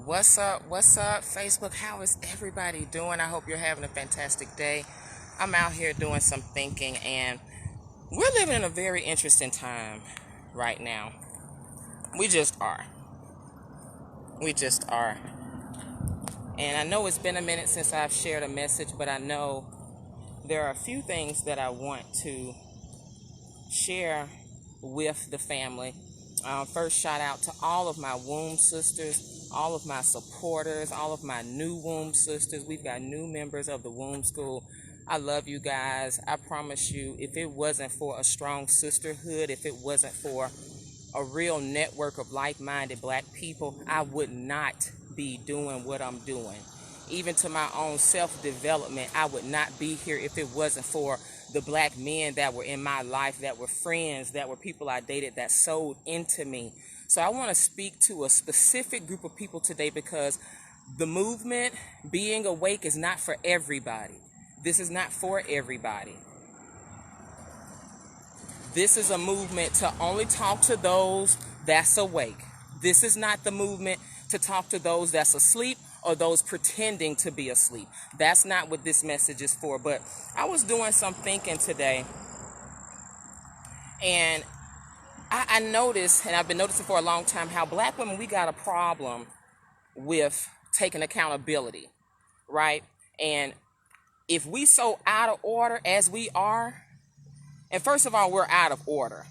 What's up? What's up, Facebook? How is everybody doing? I hope you're having a fantastic day. I'm out here doing some thinking, and we're living in a very interesting time right now. We just are. We just are. And I know it's been a minute since I've shared a message, but I know there are a few things that I want to share with the family. First, shout out to all of my womb sisters, all of my supporters, all of my new womb sisters. We've got new members of the womb school. I love you guys. I promise you, if it wasn't for a strong sisterhood, if it wasn't for a real network of like-minded black people, I would not be doing what I'm doing. Even to my own self-development, I would not be here if it wasn't for the black men that were in my life, that were friends, that were people I dated, that sold into me. So I want to speak to a specific group of people today, because the movement, being awake, is not for everybody. This is not for everybody. This is a movement to only talk to those that's awake. This is not the movement to talk to those that's asleep or those pretending to be asleep. That's not what this message is for. But I was doing some thinking today, and I noticed, and I've been noticing for a long time, how black women, we got a problem with taking accountability, right? And if we so out of order as we are, and first of all, we're out of order.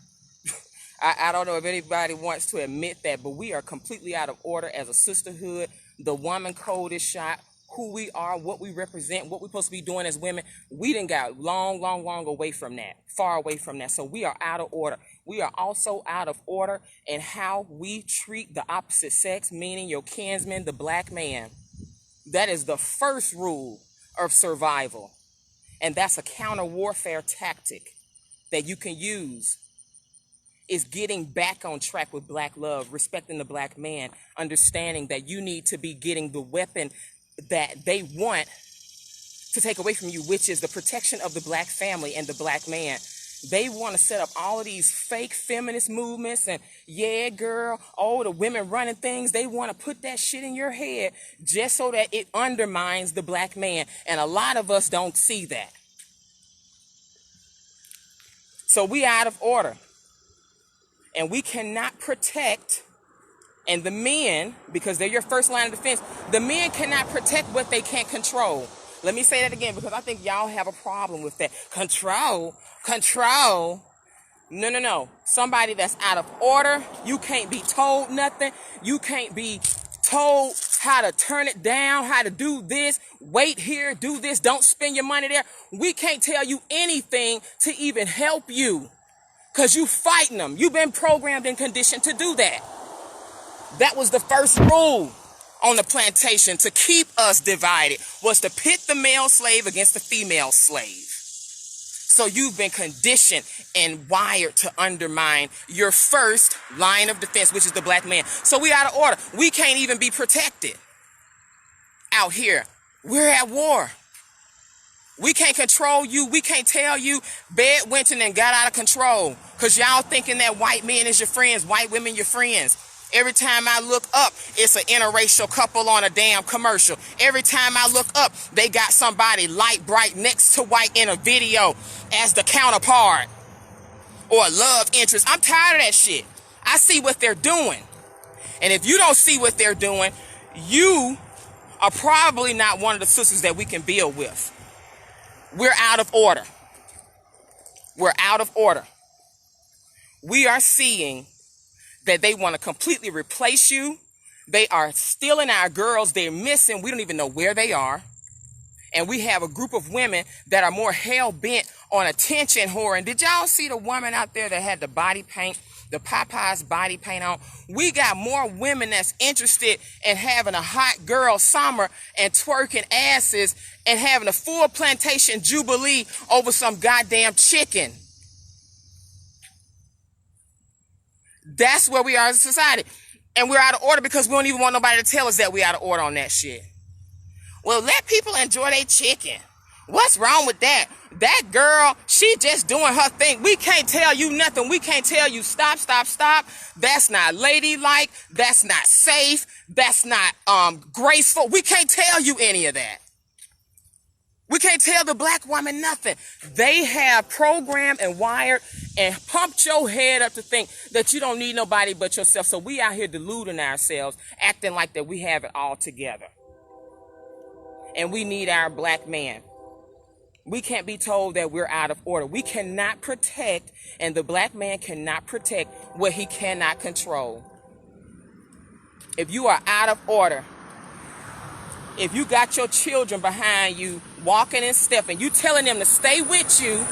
I don't know if anybody wants to admit that, but we are completely out of order as a sisterhood. The woman code is shot. Who we are, what we represent, what we're supposed to be doing as women, we done got long away from that, far away from that. So we are out of order. We are also out of order in how we treat the opposite sex, meaning your kinsman, the black man. That is the first rule of survival. And that's a counter warfare tactic that you can use, is getting back on track with black love, respecting the black man, understanding that you need to be getting the weapon that they want to take away from you, which is the protection of the black family and the black man. They want to set up all of these fake feminist movements and, yeah, girl, oh, the women running things. They want to put that shit in your head just so that it undermines the black man. And a lot of us don't see that. So we out of order. And we cannot protect, and the men, because they're your first line of defense, the men cannot protect what they can't control. Let me say that again, because I think y'all have a problem with that. Control. No. Somebody that's out of order, you can't be told nothing. You can't be told how to turn it down, how to do this, wait here, do this, don't spend your money there. We can't tell you anything to even help you, because you fighting them. You've been programmed and conditioned to do that. That was the first rule on the plantation to keep us divided, was to pit the male slave against the female slave. So you've been conditioned and wired to undermine your first line of defense, which is the black man. So we out of order. We can't even be protected out here. We're at war. We can't control you. We can't tell you bed went and got out of control, because y'all thinking that white men is your friends, white women your friends. Every time I look up, it's an interracial couple on a damn commercial. Every time I look up, they got somebody light bright next to white in a video as the counterpart or a love interest. I'm tired of that shit. I see what they're doing. And if you don't see what they're doing, you are probably not one of the sisters that we can build with. We're out of order. We're out of order. We are seeing that they want to completely replace you. They are stealing our girls. They're missing. We don't even know where they are. And we have a group of women that are more hell-bent on attention whoring. Did y'all see the woman out there that had the body paint, the Popeye's body paint on? We got more women that's interested in having a hot girl summer and twerking asses and having a full plantation jubilee over some goddamn chicken. That's where we are as a society. And we're out of order because we don't even want nobody to tell us that we're out of order on that shit. Well, let people enjoy their chicken. What's wrong with that? That girl, she just doing her thing. We can't tell you nothing. We can't tell you stop, stop, stop. That's not ladylike. That's not safe. That's not graceful. We can't tell you any of that. We can't tell the black woman nothing. They have programmed and wired and pumped your head up to think that you don't need nobody but yourself. So we out here deluding ourselves, acting like that we have it all together. And we need our black man. We can't be told that we're out of order. We cannot protect, and the black man cannot protect what he cannot control. If you are out of order, if you got your children behind you walking and stepping, you telling them to stay with you,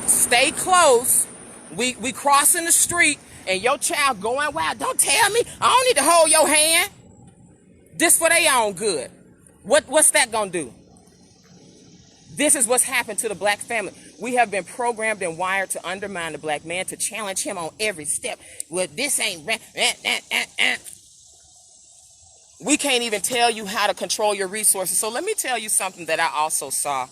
stay close, we crossing the street, and your child going wild, don't tell me, I don't need to hold your hand. This for their own good. What's that gonna do? This is what's happened to the black family. We have been programmed and wired to undermine the black man, to challenge him on every step. Well, this ain't... We can't even tell you how to control your resources. So let me tell you something that I also saw.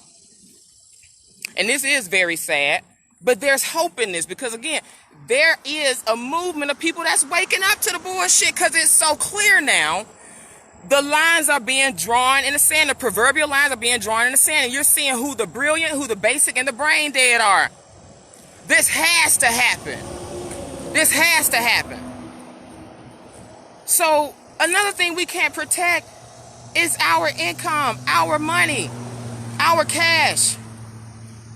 And this is very sad, but there's hope in this, because again, there is a movement of people that's waking up to the bullshit, because it's so clear now. The lines are being drawn in the sand. The proverbial lines are being drawn in the sand, and you're seeing who the brilliant, who the basic, and the brain dead are. This has to happen. This has to happen. So another thing we can't protect is our income, our money, our cash.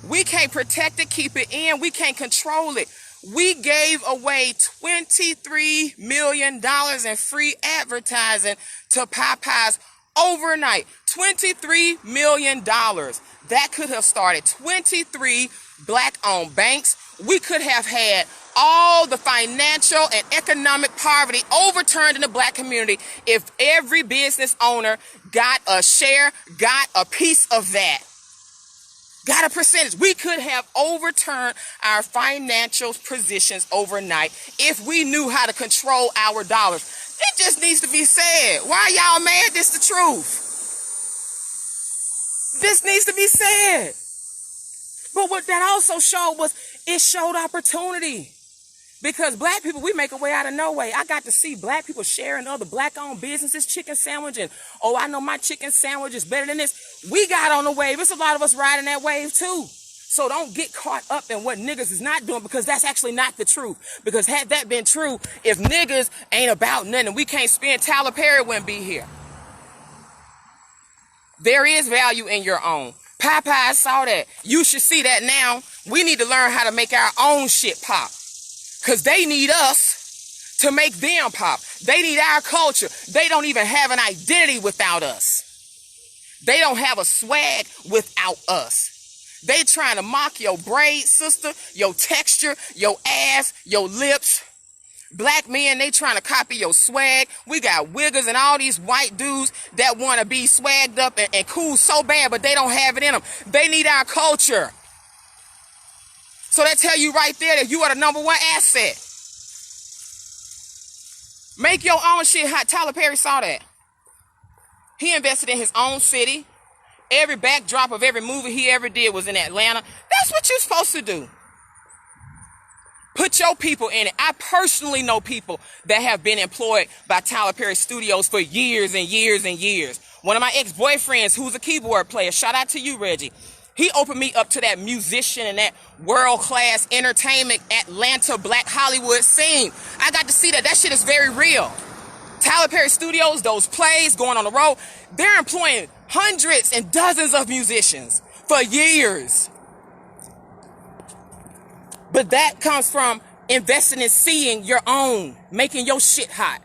We can't protect it, keep it in. We can't control it. We gave away $23 million in free advertising to Popeyes overnight. $23 million. That could have started 23 black-owned banks. We could have had all the financial and economic poverty overturned in the black community if every business owner got a share, got a piece of that. Got a percentage. We could have overturned our financial positions overnight if we knew how to control our dollars. It just needs to be said. Why y'all mad? This the truth. This needs to be said. But what that also showed was, it showed opportunity. Because black people, we make a way out of no way. I got to see black people sharing other black-owned businesses, chicken sandwich, and, oh, I know my chicken sandwich is better than this. We got on the wave. There's a lot of us riding that wave, too. So don't get caught up in what niggas is not doing, because that's actually not the truth. Because had that been true, if niggas ain't about nothing, we can't spend, Tyler Perry wouldn't be here. There is value in your own. Popeye saw that. You should see that now. We need to learn how to make our own shit pop. Because they need us to make them pop. They need our culture. They don't even have an identity without us. They don't have a swag without us. They trying to mock your braids, sister, your texture, your ass, your lips. Black men, they trying to copy your swag. We got wiggers and all these white dudes that want to be swagged up and cool so bad, but they don't have it in them. They need our culture. So that tell you right there that you are the number one asset. Make your own shit hot. Tyler Perry saw that. He invested in his own city. Every backdrop of every movie he ever did was in Atlanta. That's what you're supposed to do. Put your people in it. I personally know people that have been employed by Tyler Perry Studios for years and years and years. One of my ex-boyfriends, who's a keyboard player, shout out to you, Reggie. He opened me up to that musician and that world-class entertainment Atlanta Black Hollywood scene. I got to see that. That shit is very real. Tyler Perry Studios, those plays going on the road, they're employing hundreds and dozens of musicians for years. But that comes from investing in seeing your own, making your shit hot.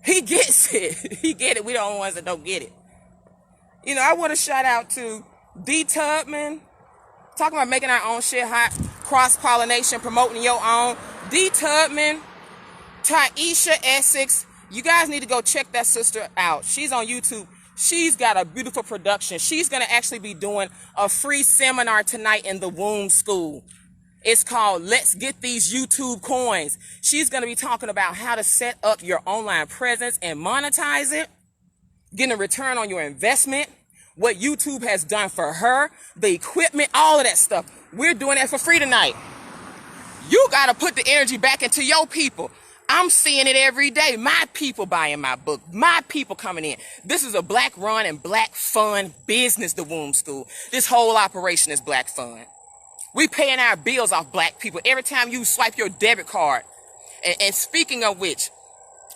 He gets it. He get it. We the only ones that don't get it. You know, I want to shout out to D Tubman, talking about making our own shit hot, cross-pollination, promoting your own. D Tubman, Taisha Essex, you guys need to go check that sister out. She's on YouTube. She's got a beautiful production. She's going to actually be doing a free seminar tonight in the Womb School. It's called Let's Get These YouTube Coins. She's going to be talking about how to set up your online presence and monetize it, getting a return on your investment, What YouTube has done for her, the equipment, all of that stuff. We're doing that for free tonight. You got to put the energy back into your people. I'm seeing it every day. My people buying my book. My people coming in. This is a black run and black fun business, the Womb School. This whole operation is black fun. We paying our bills off black people every time you swipe your debit card. And speaking of which,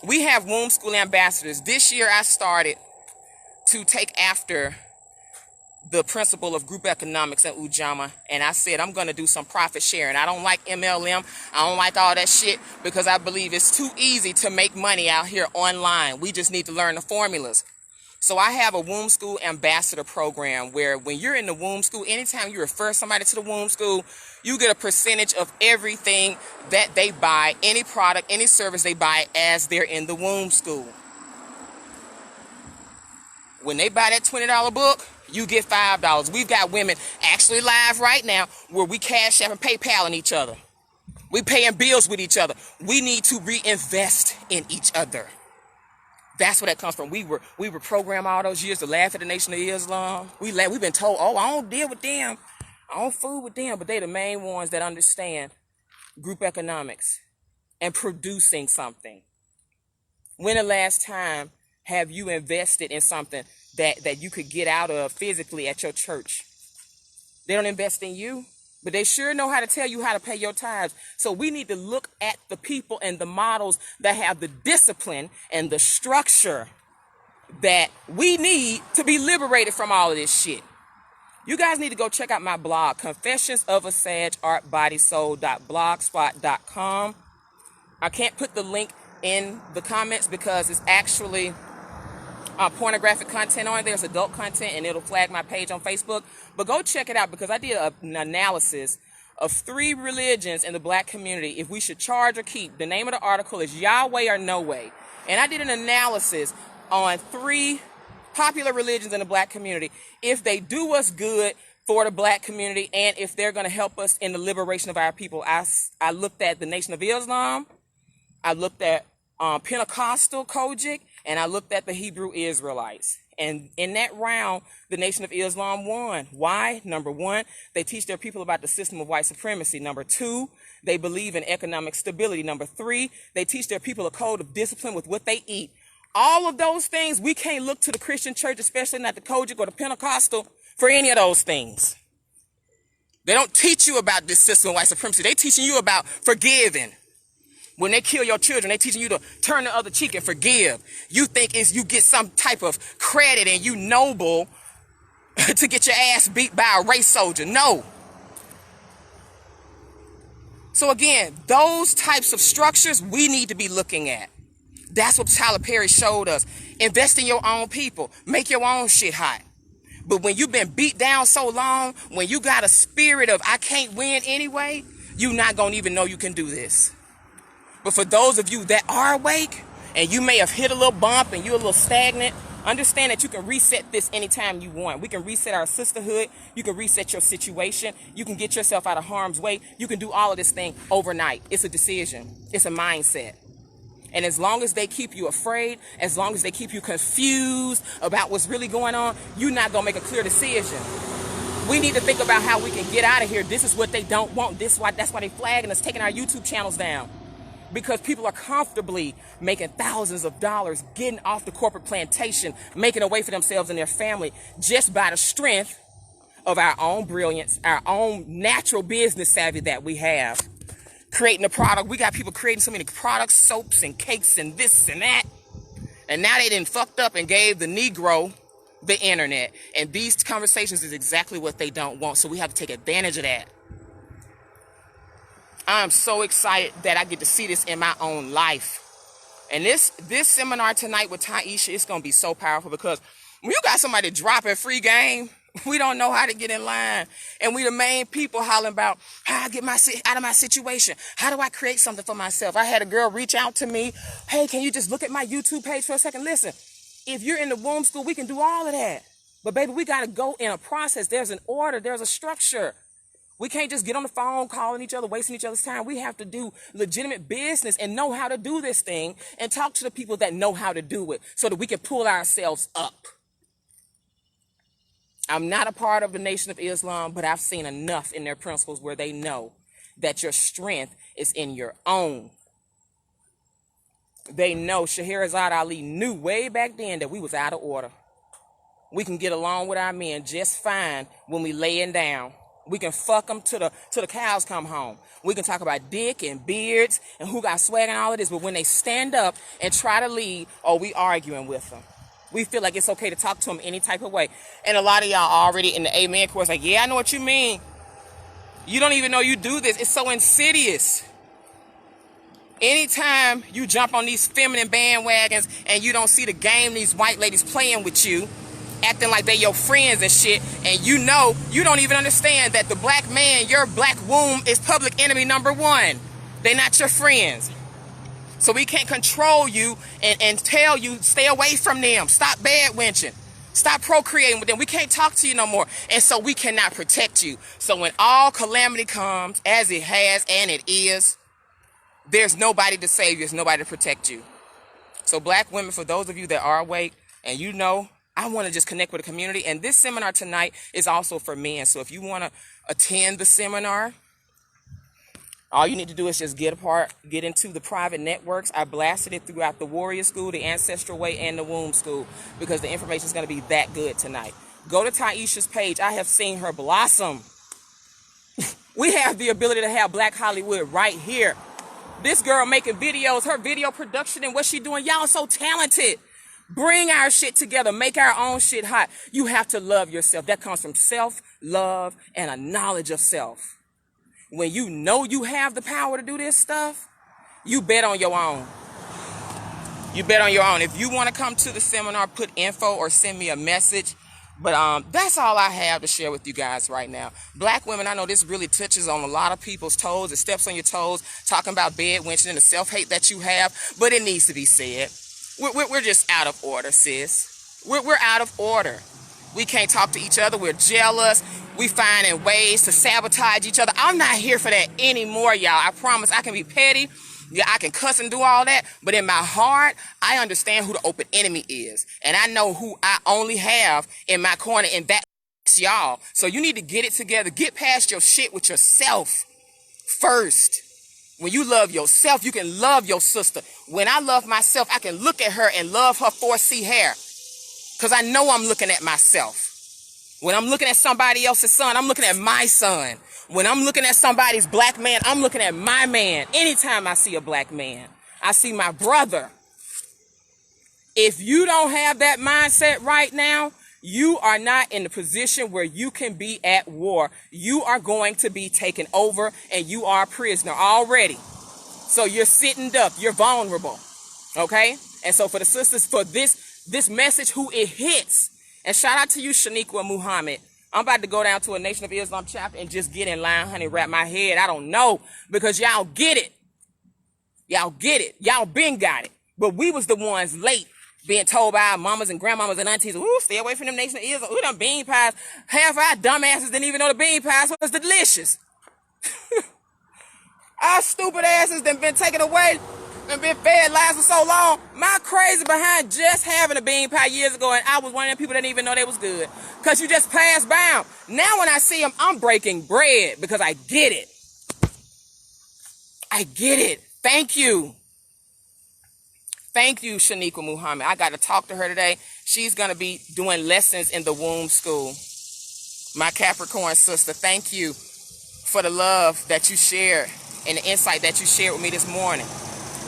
we have Womb School ambassadors. This year I started to take after the principle of group economics in Ujamaa, and I said I'm going to do some profit sharing. I don't like MLM. I don't like all that shit because I believe it's too easy to make money out here online. We just need to learn the formulas. So I have a Womb School ambassador program where when you're in the Womb School, anytime you refer somebody to the Womb School, you get a percentage of everything that they buy, any product, any service they buy as they're in the Womb School. When they buy that $20 book, you get $5. We've got women actually live right now where we cash app and PayPal each other. We paying bills with each other. We need to reinvest in each other. That's where that comes from. We were programmed all those years to laugh at the Nation of Islam. We've been told, oh, I don't deal with them. I don't fool with them. But they're the main ones that understand group economics and producing something. When the last time have you invested in something that you could get out of physically at your church? They don't invest in you, but they sure know how to tell you how to pay your tithes. So we need to look at the people and the models that have the discipline and the structure that we need to be liberated from all of this shit. You guys need to go check out my blog, Confessions of a Sage Art Body Soul.blogspot.com. I can't put the link in the comments because it's actually pornographic content on it. There's adult content and it'll flag my page on Facebook. But go check it out because I did an analysis of 3 religions in the black community. If we should charge or keep. The name of the article is Yahweh or No Way. And I did an analysis on 3 popular religions in the black community. If they do us good for the black community and if they're going to help us in the liberation of our people. I looked at the Nation of Islam. I looked at Pentecostal Kojic. And I looked at the Hebrew Israelites. And in that round, the Nation of Islam won. Why? Number 1, they teach their people about the system of white supremacy. Number 2, they believe in economic stability. Number 3, they teach their people a code of discipline with what they eat. All of those things, we can't look to the Christian church, especially not the Kojic or the Pentecostal, for any of those things. They don't teach you about this system of white supremacy. They're teaching you about forgiving. When they kill your children, they're teaching you to turn the other cheek and forgive. You think you get some type of credit and you noble to get your ass beat by a race soldier. No. So again, those types of structures we need to be looking at. That's what Tyler Perry showed us. Invest in your own people. Make your own shit hot. But when you've been beat down so long, when you got a spirit of I can't win anyway, you're not going to even know you can do this. But for those of you that are awake and you may have hit a little bump and you're a little stagnant, understand that you can reset this anytime you want. We can reset our sisterhood. You can reset your situation. You can get yourself out of harm's way. You can do all of this thing overnight. It's a decision. It's a mindset. And as long as they keep you afraid, as long as they keep you confused about what's really going on, you're not going to make a clear decision. We need to think about how we can get out of here. This is what they don't want. That's why they're flagging us, taking our YouTube channels down. Because people are comfortably making thousands of dollars, getting off the corporate plantation, making a way for themselves and their family just by the strength of our own brilliance, our own natural business savvy that we have. Creating a product. We got people creating so many products, soaps and cakes and this and that. And now they done fucked up and gave the Negro the internet. And these conversations is exactly what they don't want. So we have to take advantage of that. I'm so excited that I get to see this in my own life. And this seminar tonight with Taisha is going to be so powerful because when you got somebody dropping free game, we don't know how to get in line. And we the main people hollering about how I get out of my situation. How do I create something for myself? I had a girl reach out to me. Hey, can you just look at my YouTube page for a second? Listen, if you're in the Womb School, we can do all of that. But baby, we got to go in a process. There's an order. There's a structure. We can't just get on the phone calling each other, wasting each other's time. We have to do legitimate business and know how to do this thing and talk to the people that know how to do it so that we can pull ourselves up. I'm not a part of the Nation of Islam, but I've seen enough in their principles where they know that your strength is in your own. They know Scheherazade Ali knew way back then that we was out of order. We can get along with our men just fine when we laying down. We can fuck them till the cows come home. We can talk about dick and beards and who got swag and all of this, but when they stand up and try to lead, we arguing with them. We feel like it's okay to talk to them any type of way. And a lot of y'all already in the amen course like, yeah, I know what you mean. You don't even know you do this. It's so insidious. Anytime you jump on these feminine bandwagons and you don't see the game these white ladies playing with you, acting like they your friends and shit, and you know you don't even understand that the black man, your black womb, is public enemy number one. They're not your friends. So we can't control you and tell you stay away from them. Stop bad wenching. Stop procreating with them. We can't talk to you no more. And so we cannot protect you. So when all calamity comes, as it has and it is, there's nobody to save you. There's nobody to protect you. So black women, for those of you that are awake and you know, I want to just connect with the community. And this seminar tonight is also for men. So if you want to attend the seminar, all you need to do is just get into the private networks. I blasted it throughout the Warrior School, the Ancestral Way, and the Womb School because the information is going to be that good tonight. Go to Taisha's page. I have seen her blossom. We have the ability to have Black Hollywood right here. This girl making videos, her video production and what she doing, y'all so talented. Bring our shit together. Make our own shit hot. You have to love yourself. That comes from self-love and a knowledge of self. When you know you have the power to do this stuff, you bet on your own. You bet on your own. If you want to come to the seminar, put info or send me a message. But that's all I have to share with you guys right now. Black women, I know this really touches on a lot of people's toes. It steps on your toes, talking about bed wenching and the self-hate that you have. But it needs to be said. We're just out of order, sis. We're out of order. We can't talk to each other. We're jealous. We finding ways to sabotage each other. I'm not here for that anymore, y'all. I promise. I can be petty. Yeah, I can cuss and do all that. But in my heart, I understand who the open enemy is. And I know who I only have in my corner, and that's y'all. So you need to get it together. Get past your shit with yourself first. When you love yourself, you can love your sister. When I love myself, I can look at her and love her 4C hair. Because I know I'm looking at myself. When I'm looking at somebody else's son, I'm looking at my son. When I'm looking at somebody's black man, I'm looking at my man. Anytime I see a black man, I see my brother. If you don't have that mindset right now, you are not in the position where you can be at war. You are going to be taken over and you are a prisoner already. So you're sitting up, you're vulnerable. Okay? And so for the sisters, for this message, who it hits, and shout out to you, Shaniqua Muhammad. I'm about to go down to a Nation of Islam chapter and just get in line, honey, wrap my head. I don't know, because y'all get it. Y'all get it. Y'all been got it. But we was the ones late being told by our mamas and grandmamas and aunties, ooh, stay away from them Nation of Islam. Ooh, them bean pies. Half our dumbasses didn't even know the bean pies was delicious. Our stupid asses that been taken away and been fed lies for so long. My crazy behind just having a bean pie years ago, and I was one of them people that didn't even know they was good. Because you just passed by them. Now when I see them, I'm breaking bread because I get it. I get it. Thank you. Thank you, Shaniqua Muhammad. I got to talk to her today. She's going to be doing lessons in the womb school. My Capricorn sister, thank you for the love that you shared and the insight that you shared with me this morning.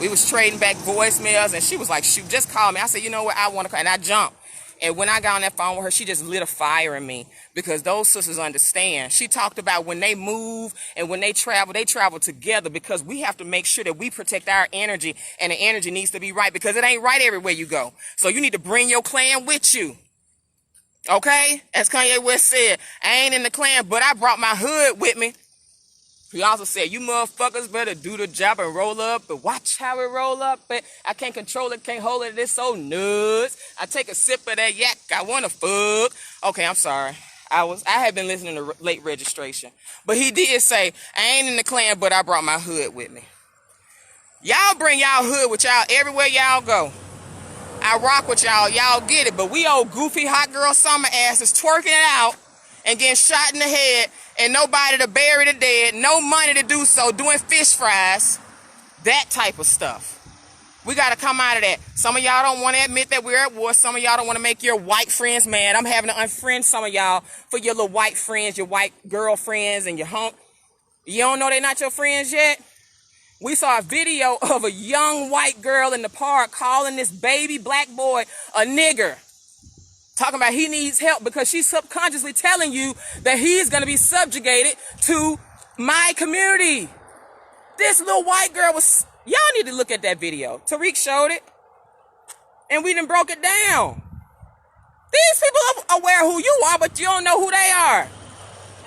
We was trading back voicemails, and she was like, shoot, just call me. I said, you know what, I want to call. And I jumped. And when I got on that phone with her, she just lit a fire in me, because those sisters understand. She talked about when they move and when they travel together, because we have to make sure that we protect our energy, and the energy needs to be right, because it ain't right everywhere you go. So you need to bring your clan with you. Okay? As Kanye West said, I ain't in the clan, but I brought my hood with me. He also said, you motherfuckers better do the job and roll up, but watch how it roll up. But I can't control it, can't hold it, it's so nuts. I take a sip of that yak, I want to fuck. Okay, I'm sorry. I had been listening to late registration. But he did say, I ain't in the clan, but I brought my hood with me. Y'all bring y'all hood with y'all everywhere y'all go. I rock with y'all. Y'all get it. But we old goofy hot girl summer asses twerking it out and getting shot in the head and nobody to bury the dead, no money to do so, doing fish fries, that type of stuff. We got to come out of that. Some of y'all don't want to admit that we're at war. Some of y'all don't want to make your white friends mad. I'm having to unfriend some of y'all for your little white friends, your white girlfriends and your hump. You don't know they're not your friends yet? We saw a video of a young white girl in the park calling this baby black boy a nigger. Talking about he needs help because she's subconsciously telling you that he's going to be subjugated to my community. This little white girl was... Y'all need to look at that video. Tariq showed it. And we done broke it down. These people are aware who you are, but you don't know who they are.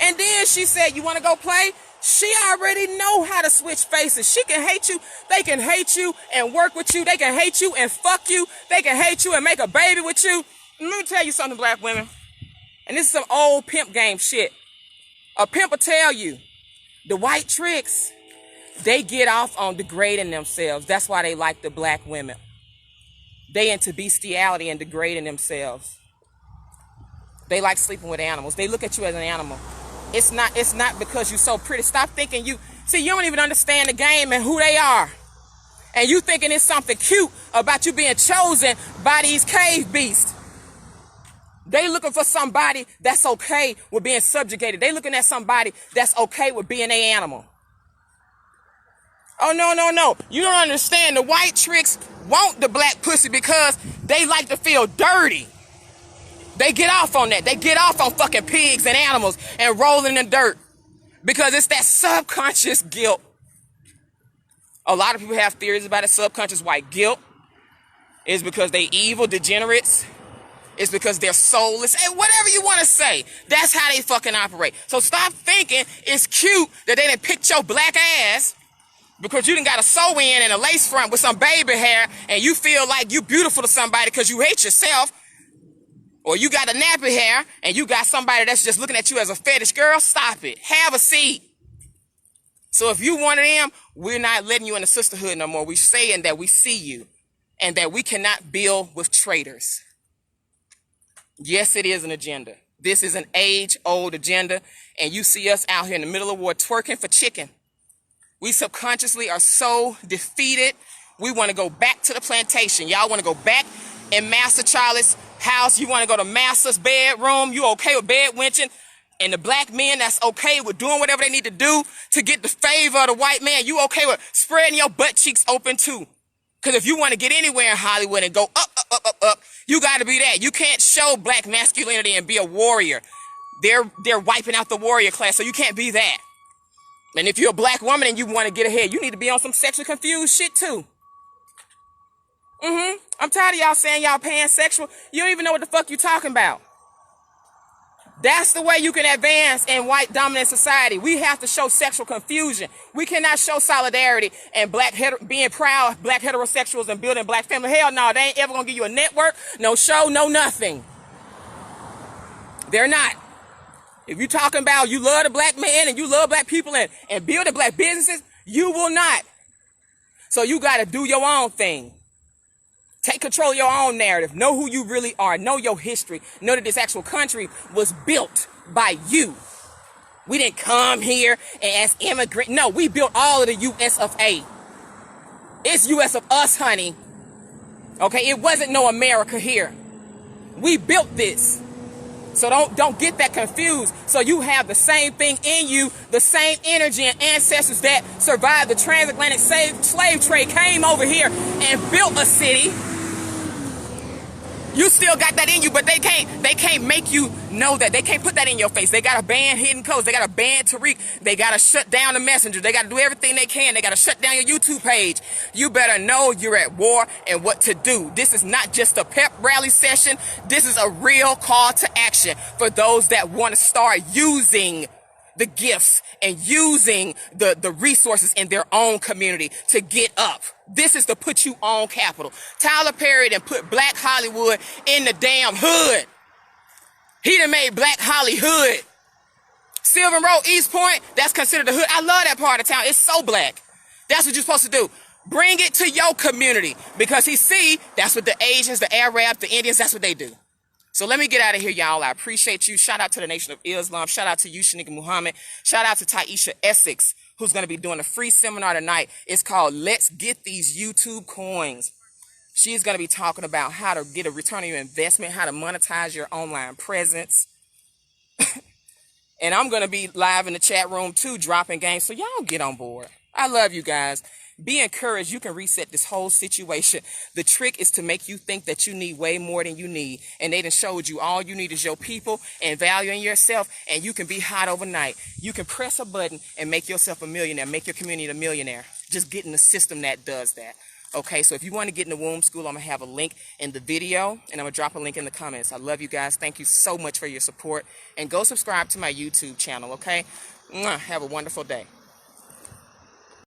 And then she said, you want to go play? She already know how to switch faces. She can hate you. They can hate you and work with you. They can hate you and fuck you. They can hate you and make a baby with you. Let me tell you something, black women. And this is some old pimp game shit. A pimp will tell you, the white tricks, they get off on degrading themselves. That's why they like the black women. They into bestiality and degrading themselves. They like sleeping with animals. They look at you as an animal. It's not because you're so pretty. Stop thinking you don't even understand the game and who they are. And you thinking it's something cute about you being chosen by these cave beasts. They looking for somebody that's okay with being subjugated. They looking at somebody that's okay with being an animal. Oh, no. You don't understand. The white tricks want the black pussy because they like to feel dirty. They get off on that. They get off on fucking pigs and animals and rolling in the dirt because it's that subconscious guilt. A lot of people have theories about it. Subconscious white guilt is because they evil degenerates. It's because they're soulless. And whatever you want to say, that's how they fucking operate. So stop thinking it's cute that they done picked your black ass because you done got a sew-in and a lace front with some baby hair and you feel like you beautiful to somebody because you hate yourself. Or you got a nappy hair and you got somebody that's just looking at you as a fetish. Girl, stop it. Have a seat. So if you one of them, we're not letting you in the sisterhood no more. We're saying that we see you and that we cannot build with traitors. Yes, it is an agenda. This is an age-old agenda. And you see us out here in the middle of war twerking for chicken. We subconsciously are so defeated. We want to go back to the plantation. Y'all want to go back in Master Charlie's house. You want to go to Master's bedroom. You okay with bed winching? And the black men that's okay with doing whatever they need to do to get the favor of the white man. You okay with spreading your butt cheeks open too? Because if you want to get anywhere in Hollywood and go up, you got to be that. You can't show black masculinity and be a warrior. They're wiping out the warrior class, so you can't be that. And if you're a black woman and you want to get ahead, you need to be on some sexually confused shit too. I'm tired of y'all saying y'all pansexual. You don't even know what the fuck you talking about. That's the way you can advance in white dominant society. We have to show sexual confusion. We cannot show solidarity and being proud black heterosexuals and building black family. Hell no, they ain't ever gonna give you a network, no show, no nothing. They're not. If you talking about you love the black man and you love black people and building black businesses, you will not. So you gotta do your own thing. Take control of your own narrative. Know who you really are. Know your history. Know that this actual country was built by you. We didn't come here as immigrants. No, we built all of the US of A. It's US of us, honey. Okay, it wasn't no America here. We built this. So don't get that confused. So you have the same thing in you, the same energy and ancestors that survived the transatlantic slave trade, came over here and built a city. You still got that in you, but they can't make you know that. They can't put that in your face. They got to ban hidden codes. They got to ban Tariq. They got to shut down the messenger. They got to do everything they can. They got to shut down your YouTube page. You better know you're at war and what to do. This is not just a pep rally session. This is a real call to action for those that want to start using the gifts and using the resources in their own community to get up. This is to put you on capital. Tyler Perry done put Black Hollywood in the damn hood. He done made Black Hollywood. Sylvan Road, East Point, that's considered the hood. I love that part of town. It's so black. That's what you're supposed to do. Bring it to your community, because he see that's what the Asians, the Arabs, the Indians, that's what they do. So let me get out of here, y'all. I appreciate you. Shout out to the Nation of Islam. Shout out to you, Shanika Muhammad. Shout out to Taisha Essex, who's going to be doing a free seminar tonight. It's called Let's Get These YouTube Coins. She's going to be talking about how to get a return on your investment, how to monetize your online presence. And I'm going to be live in the chat room too, dropping games. So y'all get on board. I love you guys. Be encouraged. You can reset this whole situation. The trick is to make you think that you need way more than you need. And they done showed you all you need is your people and value in yourself. And you can be hot overnight. You can press a button and make yourself a millionaire. Make your community a millionaire. Just get in the system that does that. Okay, so if you want to get in the womb school, I'm going to have a link in the video, and I'm going to drop a link in the comments. I love you guys. Thank you so much for your support. And go subscribe to my YouTube channel, okay? Have a wonderful day.